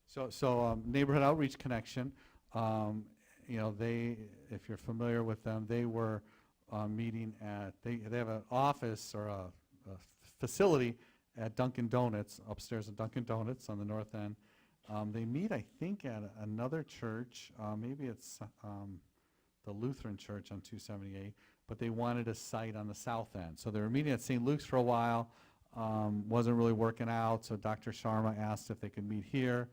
So Neighborhood Outreach Connection, you know, if you're familiar with them, they were meeting at, they have an office or a facility at Dunkin' Donuts, upstairs at Dunkin' Donuts on the north end. They meet, I think, at another church. Maybe it's the Lutheran Church on 278, but they wanted a site on the south end. So they were meeting at St. Luke's for a while. Wasn't really working out, so Dr. Sharma asked if they could meet here.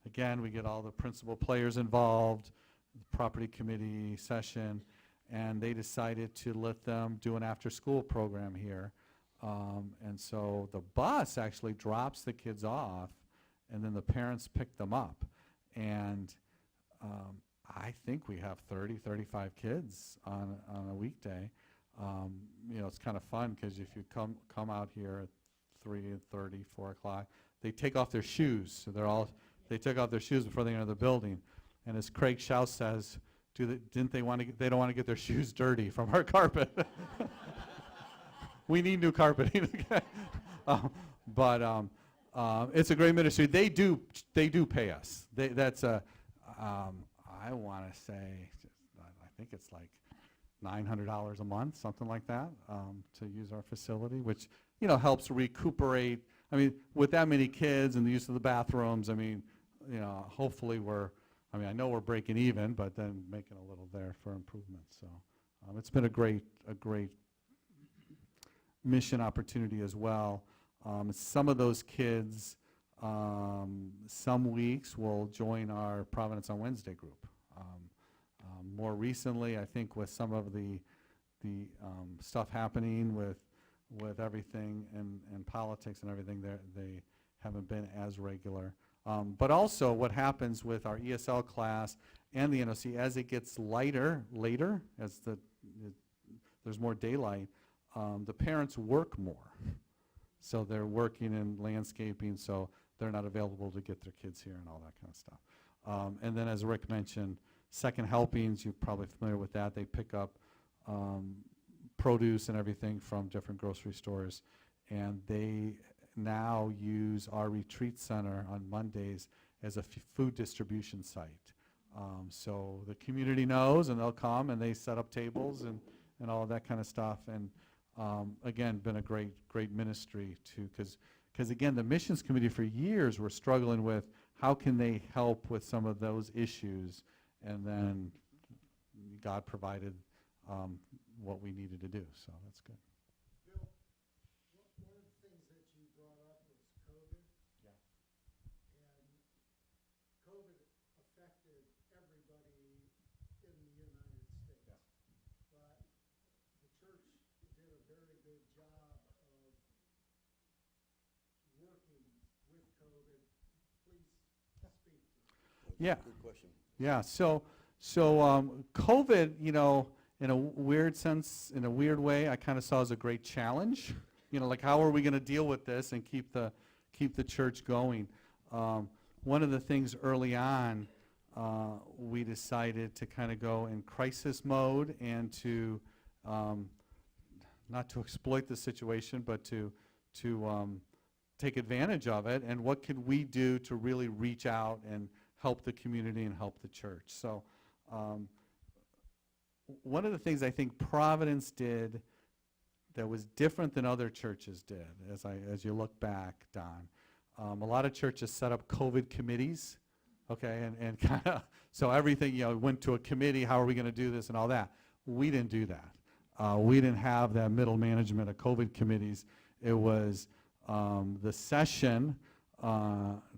Again, we get all the principal players involved, the property committee session, and they decided to let them do an after-school program here. And so the bus actually drops the kids off, and then the parents pick them up. And I think we have 30, 35 kids on a weekday. You know, it's kind of fun because if you come out here at 3:30, 4 o'clock, they take off their shoes. So they took off their shoes before they enter the building. And as Craig Schaus says, they don't want to get their shoes dirty from our carpet. We need new carpeting. But it's a great ministry. They do pay us. I want to say, I think it's like $900 a month, something like that, to use our facility, which, you know, helps recuperate. I mean, with that many kids and the use of the bathrooms, I mean, you know, hopefully I know we're breaking even, but then making a little there for improvement. So it's been a great mission opportunity as well. Some of those kids, some weeks will join our Providence on Wednesday group. More recently, I think with some of the stuff happening with everything and politics and everything, they haven't been as regular. But also what happens with our ESL class and the NOC, as it gets later, as there's more daylight, the parents work more. So they're working in landscaping, so they're not available to get their kids here and all that kind of stuff. And then as Rick mentioned, second helpings, you're probably familiar with that. They pick up produce and everything from different grocery stores, and they now use our retreat center on Mondays as a food distribution site. So the community knows, and they'll come and they set up tables and all of that kind of stuff. And again, been a great ministry too, because again, the missions committee for years were struggling with how can they help with some of those issues, and then God provided what we needed to do. So that's good. Bill, one of the things that you brought up was COVID. Yeah. And COVID affected everybody in the United States. Yeah. But the church did a very good job of working with COVID. Please Yeah. Good question. Yeah, so COVID, in a weird sense, in a weird way, I kind of saw as a great challenge. Like how are we going to deal with this and keep the church going? One of the things early on, we decided to kind of go in crisis mode and to not to exploit the situation, but to take advantage of it. And what could we do to really reach out and help the community and help the church? So one of the things I think Providence did that was different than other churches did, as you look back, Don, a lot of churches set up COVID committees, okay, and kind of, so everything, went to a committee, how are we going to do this and all that. We didn't do that. We didn't have that middle management of COVID committees. It was the session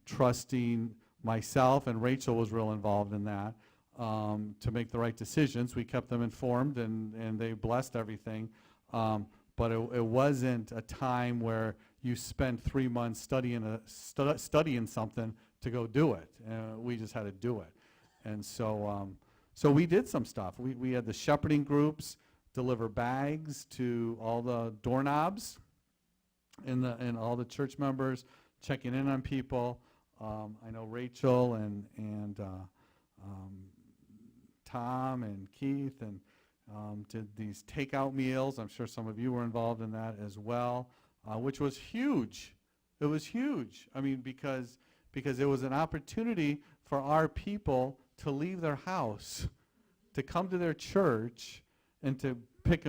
trusting myself, and Rachel was real involved in that, to make the right decisions. We kept them informed, and they blessed everything. But it wasn't a time where you spent 3 months studying something to go do it. We just had to do it. And so we did some stuff. We had the shepherding groups deliver bags to all the doorknobs and all the church members, checking in on people. I know Rachel and Tom and Keith and did these takeout meals. I'm sure some of you were involved in that as well, which was huge. It was huge. I mean, because it was an opportunity for our people to leave their house, to come to their church, and to take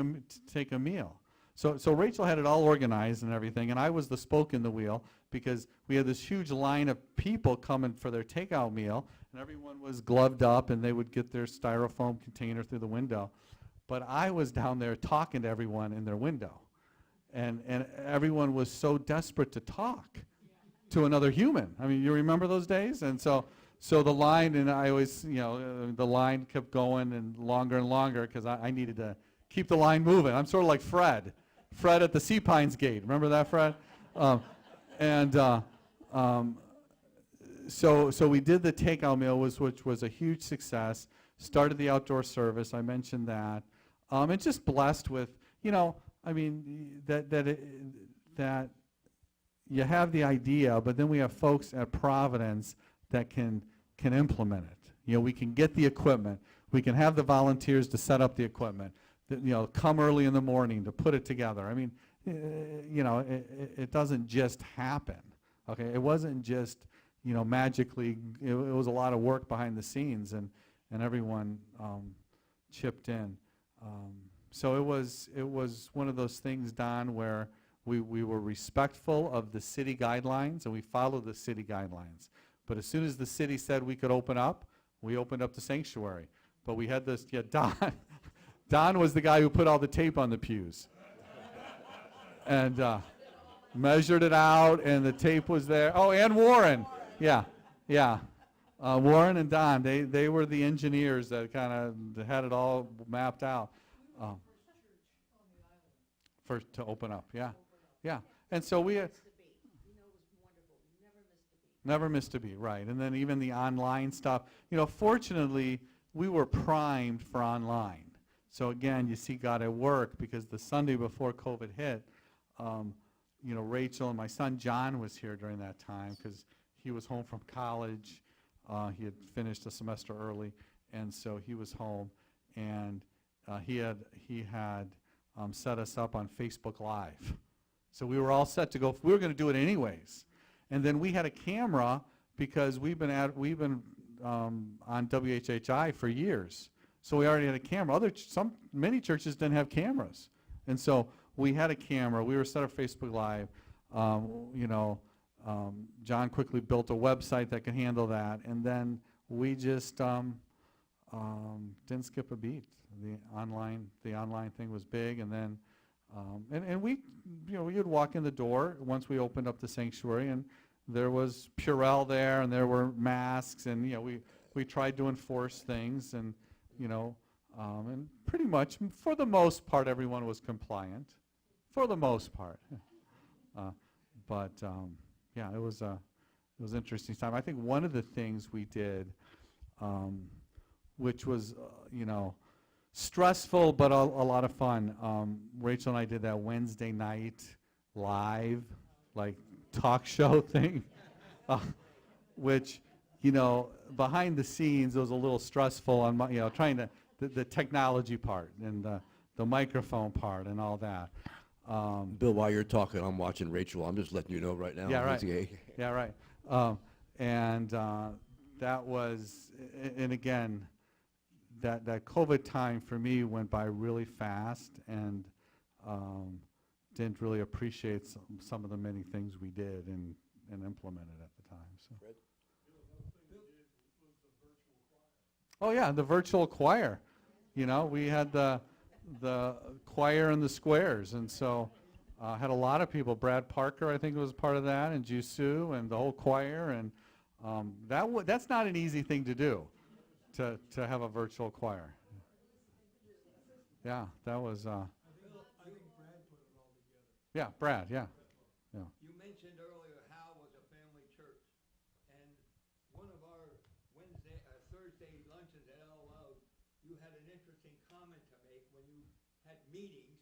a meal. So Rachel had it all organized and everything, and I was the spoke in the wheel because we had this huge line of people coming for their takeout meal, and everyone was gloved up, and they would get their styrofoam container through the window. But I was down there talking to everyone in their window, and everyone was so desperate to talk to another human. I mean, you remember those days? And so the line, and I always, the line kept going and longer because I needed to keep the line moving. I'm sort of like Fred at the Sea Pines gate. Remember that, Fred? So we did the takeout meal, which was a huge success. Started the outdoor service. I mentioned that. And just blessed with, that you have the idea, but then we have folks at Providence that can implement it. We can get the equipment. We can have the volunteers to set up the equipment. Come early in the morning to put it together. I mean, it doesn't just happen. Okay, it wasn't just magically. It was a lot of work behind the scenes, and everyone chipped in. So it was one of those things, Don, where we were respectful of the city guidelines, and we followed the city guidelines. But as soon as the city said we could open up, we opened up the sanctuary. But we had this, Don was the guy who put all the tape on the pews. And measured it out, and the tape was there. Oh, and Warren. Yeah. Warren and Don, they were the engineers that kind of had it all mapped out. To open up, yeah. And so we had never missed a beat, right? And then even the online stuff. Fortunately, we were primed for online. So again, you see God at work, because the Sunday before COVID hit, Rachel and my son John was here during that time because he was home from college. He had finished a semester early, and so he was home, and he had set us up on Facebook Live. So we were all set to go. We were going to do it anyways, and then we had a camera because we've been on WHHI for years. So we already had a camera. Many churches didn't have cameras, and so we had a camera. We were set up Facebook Live. John quickly built a website that could handle that, and then we just didn't skip a beat. The online thing was big, and then we you'd walk in the door once we opened up the sanctuary, and there was Purell there, and there were masks, and we tried to enforce things, and and pretty much for the most part everyone was compliant, for the most part. But it was an interesting time. I think one of the things we did which was, stressful but a lot of fun. Rachel and I did that Wednesday night live, like talk show thing, which, behind the scenes it was a little stressful on my, trying to, the technology part and the microphone part and all that. Bill, while you're talking, I'm watching Rachel. I'm just letting you know right now. Yeah, right. Okay. Yeah, right. That was, and again, that COVID time for me went by really fast, and didn't really appreciate some of the many things we did and implemented at the time. So. Fred? Oh yeah, the virtual choir. We had the choir in the squares, and so had a lot of people. Brad Parker, I think, was part of that, and Jusu, and the whole choir, and that's not an easy thing to do, to have a virtual choir. Yeah, that was. I think Brad put it all together. Yeah, Brad. Yeah. You mentioned earlier Hal was a family church, and one of our Thursday luncheons at LOL, you had an interesting comment to make when you had meetings,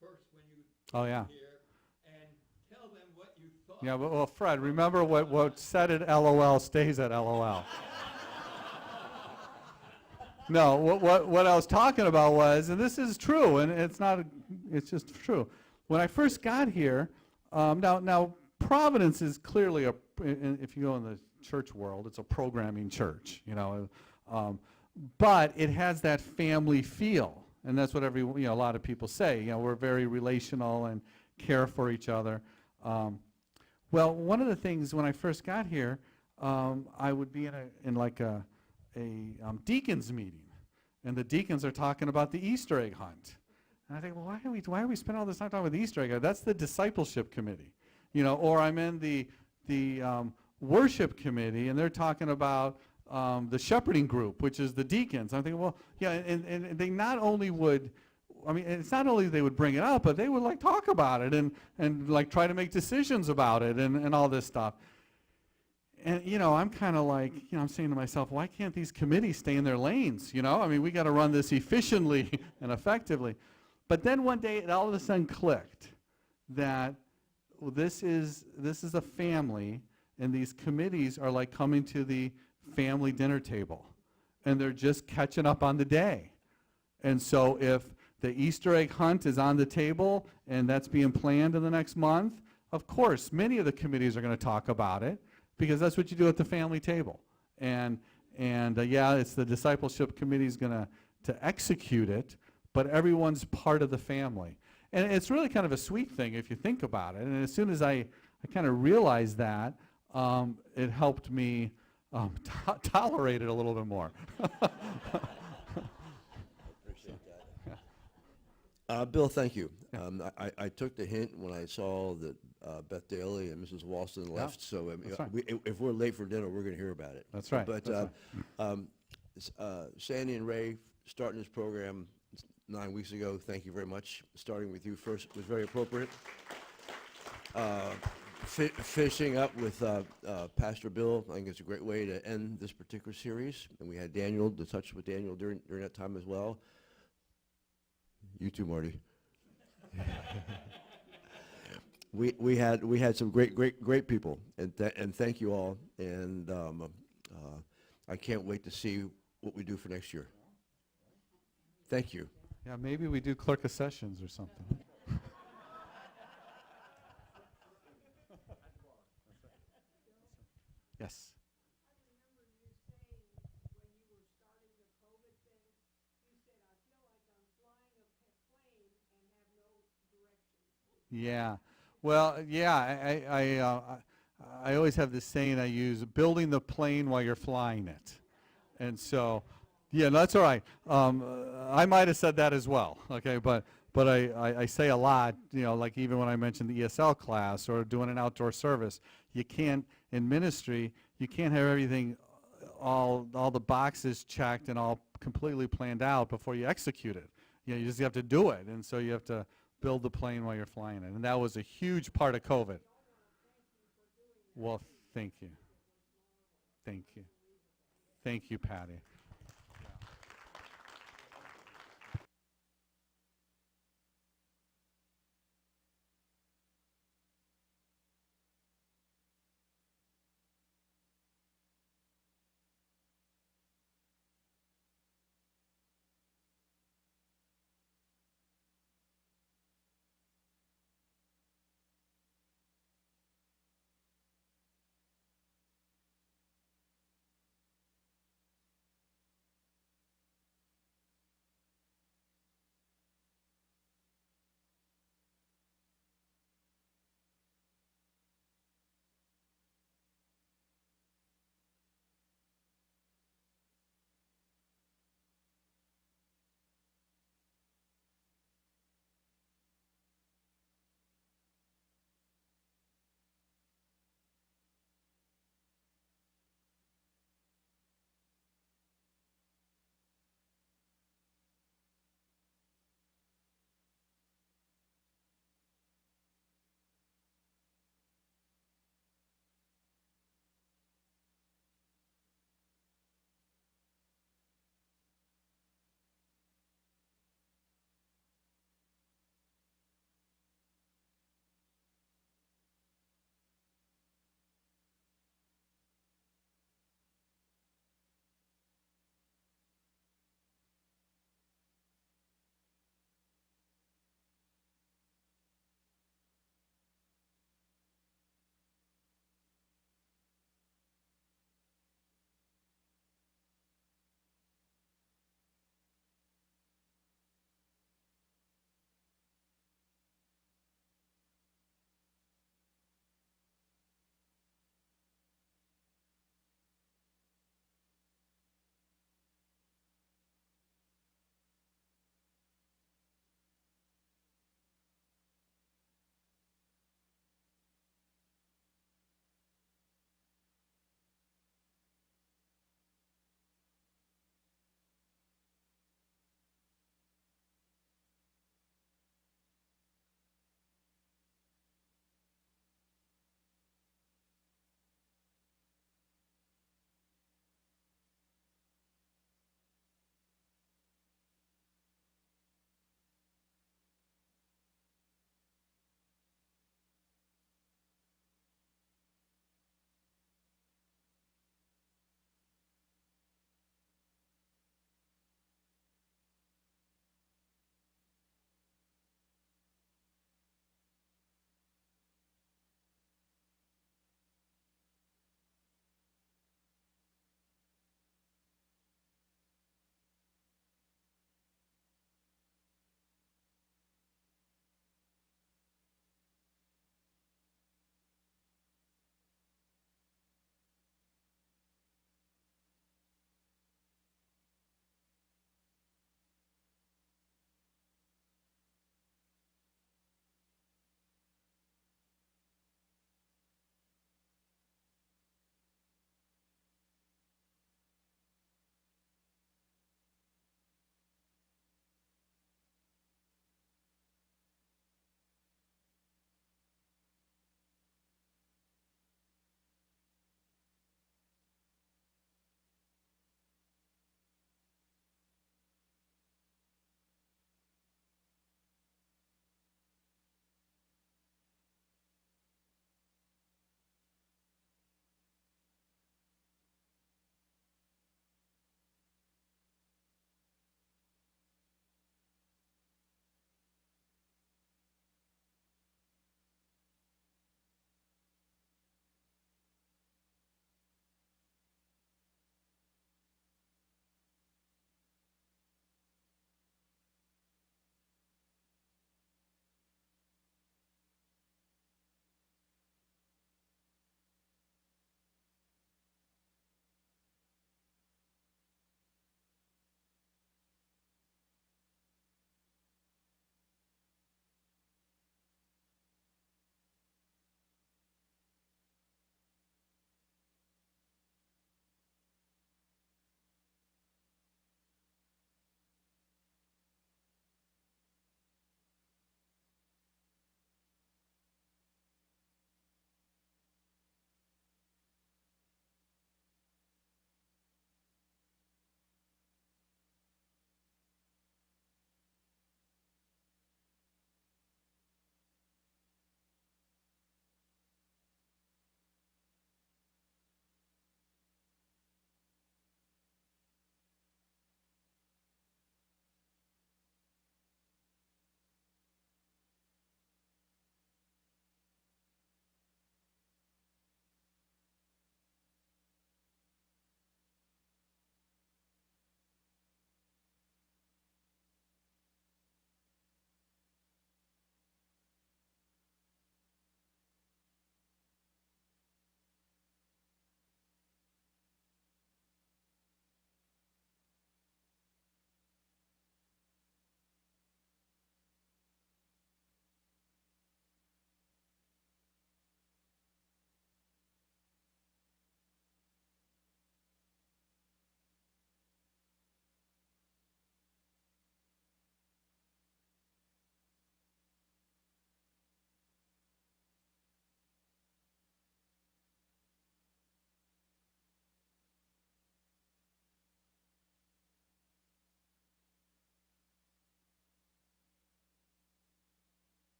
first when you Oh yeah. here, and tell them what you thought. Yeah, well, Fred, remember what said at LOL stays at LOL. No, what I was talking about was, and this is true, and it's just true. When I first got here, now Providence is clearly if you go in the church world, it's a programming church, but it has that family feel, and that's what a lot of people say. We're very relational and care for each other. Well, one of the things when I first got here, I would be in a deacons meeting, and the deacons are talking about the Easter egg hunt. And I think, well, why are we spending all this time talking about the Easter egg hunt? That's the discipleship committee, or I'm in the worship committee, and they're talking about the shepherding group, which is the deacons. I'm thinking, well, yeah, and they not only would, it's not only they would bring it up, but they would talk about it and try to make decisions about it and all this stuff. And, I'm kind of I'm saying to myself, why can't these committees stay in their lanes? We got to run this efficiently and effectively. But then one day it all of a sudden clicked that this is a family, and these committees are coming to the family dinner table, and they're just catching up on the day. And so if the Easter egg hunt is on the table and that's being planned in the next month, of course, many of the committees are going to talk about it, because that's what you do at the family table. And yeah, it's the discipleship committee's going to execute it, but everyone's part of the family. And it's really kind of a sweet thing if you think about it. And as soon as I kind of realized that, it helped me tolerate it a little bit more. Appreciate that. Bill, thank you. I took the hint when I saw that Beth Daly and Mrs. Walston left, so that's right. if we're late for dinner, we're going to hear about it. That's right. But That's Sandy and Ray starting this program 9 weeks ago, thank you very much. Starting with you first was very appropriate. Finishing up with Pastor Bill, I think it's a great way to end this particular series. And we had Daniel, to touch with Daniel during that time as well. You too, Marty. We had some great people, and thank you all. And I can't wait to see what we do for next year. Thank you. Yeah, maybe we do clerk of sessions or something. Yes. Yeah. Well, yeah, I always have this saying I use, building the plane while you're flying it. And so, yeah, no, that's all right. I might have said that as well, okay, but I say a lot, even when I mentioned the ESL class or doing an outdoor service, you can't, in ministry, you can't have everything, all the boxes checked and all completely planned out before you execute it. You just have to do it, and so you have to build the plane while you're flying it, and that was a huge part of COVID. Well, thank you. Thank you. Thank you, Patty.